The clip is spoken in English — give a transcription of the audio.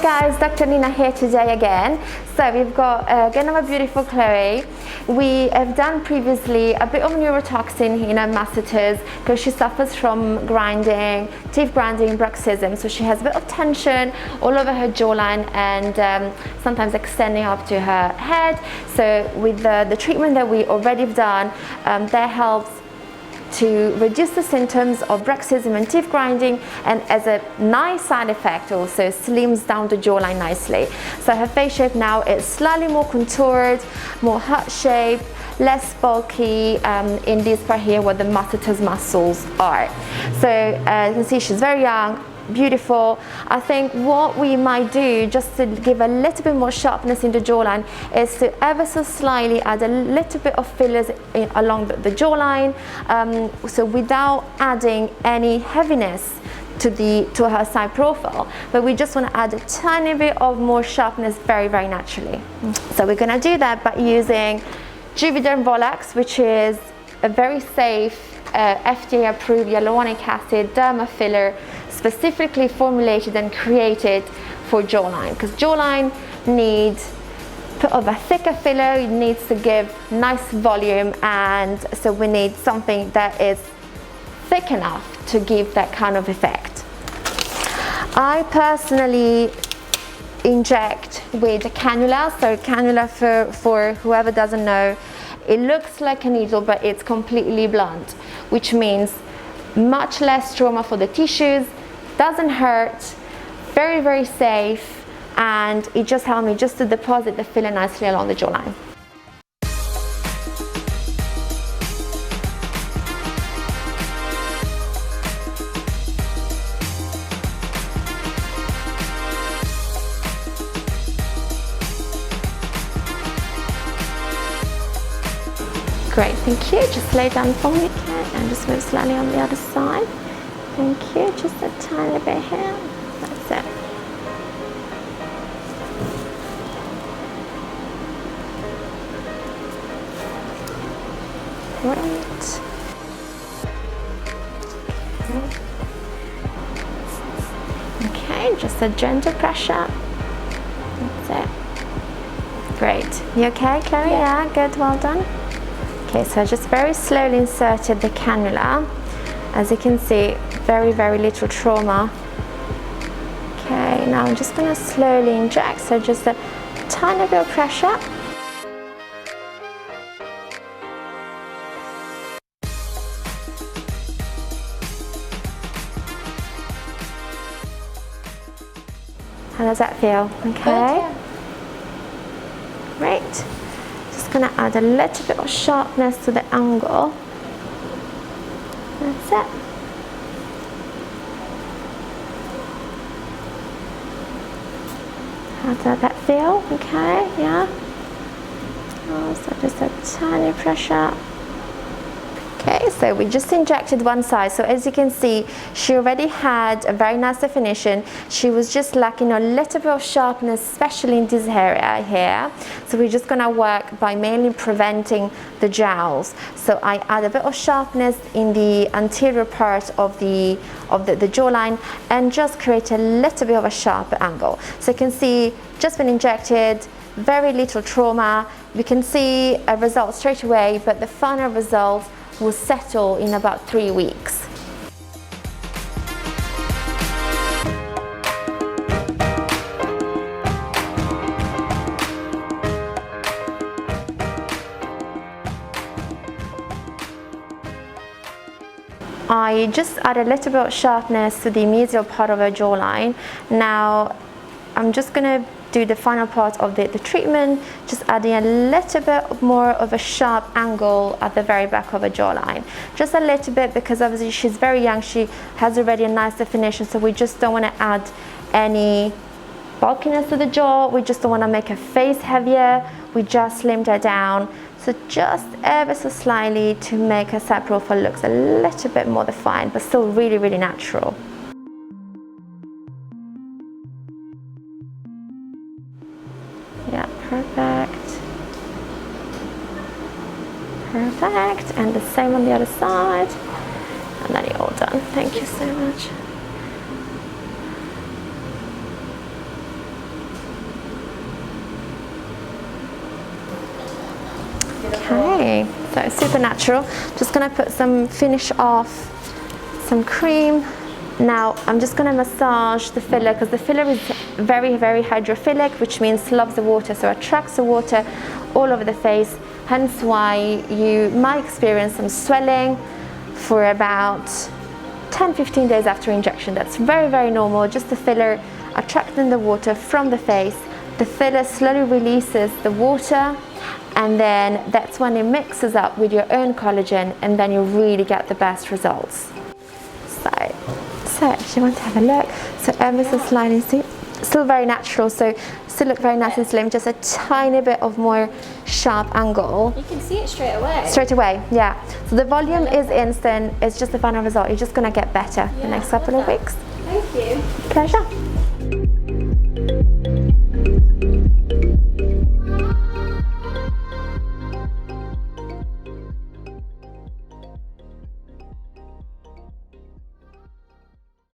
guys, Dr. Nina here today again. So we've got again our beautiful Chloe. We have done previously a bit of neurotoxin in her masseters because she suffers from grinding, teeth grinding, bruxism. So she has a bit of tension all over her jawline and sometimes extending up to her head. So with the treatment that we already done, that helps to reduce the symptoms of bruxism and teeth grinding, and as a nice side effect also slims down the jawline nicely. So her face shape now is slightly more contoured, more heart shape, less bulky in this part here where the masseter's muscles are. So you can see she's very young, beautiful. I think what we might do just to give a little bit more sharpness in the jawline is to ever so slightly add a little bit of fillers along the jawline, so without adding any heaviness to her side profile, but we just want to add a tiny bit of more sharpness very naturally. So we're going to do that by using Juvederm Volax, which is a very safe FDA approved hyaluronic acid dermal filler, specifically formulated and created for jawline, because jawline needs of a thicker filler, it needs to give nice volume, and so we need something that is thick enough to give that kind of effect. I personally inject with a cannula. So cannula, for whoever doesn't know, it looks like a needle but it's completely blunt, which means much less trauma for the tissues, doesn't hurt, very safe, and it just helped me just to deposit the filler nicely along the jawline. Great, thank you. Just lay down for me, okay, and just move slightly on the other side. Thank you. Just a tiny bit here. That's it. Great. Okay, just a gentle pressure. That's it. Great. You okay, Chloe? Yeah, good. Well done. Okay, so I just very slowly inserted the cannula. As you can see, very little trauma. Okay, now I'm just going to slowly inject, so just a tiny bit of pressure. How does that feel? Okay. Great. Just going to add a little bit of sharpness to the angle. That's it. How does that feel? Okay, yeah. So just a tiny pressure. Okay, so we just injected one side. So as you can see, she already had a very nice definition. She was just lacking a little bit of sharpness, especially in this area here. So we're just gonna work by mainly preventing the jowls. So I add a bit of sharpness in the anterior part of the jawline and just create a little bit of a sharper angle. So you can see, just been injected, very little trauma. We can see a result straight away, but the final result will settle in about 3 weeks. I just add a little bit of sharpness to the mesial part of her jawline. Now I'm just going to do the final part of the treatment, just adding a little bit more of a sharp angle at the very back of her jawline. Just a little bit, because obviously she's very young, she has already a nice definition, so we just don't want to add any bulkiness to the jaw. We just don't want to make her face heavier. We just slimmed her down. So just ever so slightly to make her side profile looks a little bit more defined, but still really natural. Yeah, perfect. Perfect. And the same on the other side. And then you're all done. Thank you so much. Okay, so super natural. Just gonna put some finish off, some cream. Now I'm just gonna massage the filler because the filler is very, very hydrophilic, which means loves the water, so attracts the water all over the face. Hence why you might experience some swelling for about 10-15 days after injection. That's very, very normal. Just the filler attracting the water from the face. The filler slowly releases the water, and then that's when it mixes up with your own collagen, and then you really get the best results. So if you want to have a look, so so slightly, still very natural, so still look very nice and slim, just a tiny bit of more sharp angle. You can see it straight away. Straight away, yeah. So the volume is instant, it's just the final result. You're just gonna get better the next couple of weeks. Thank you. Pleasure.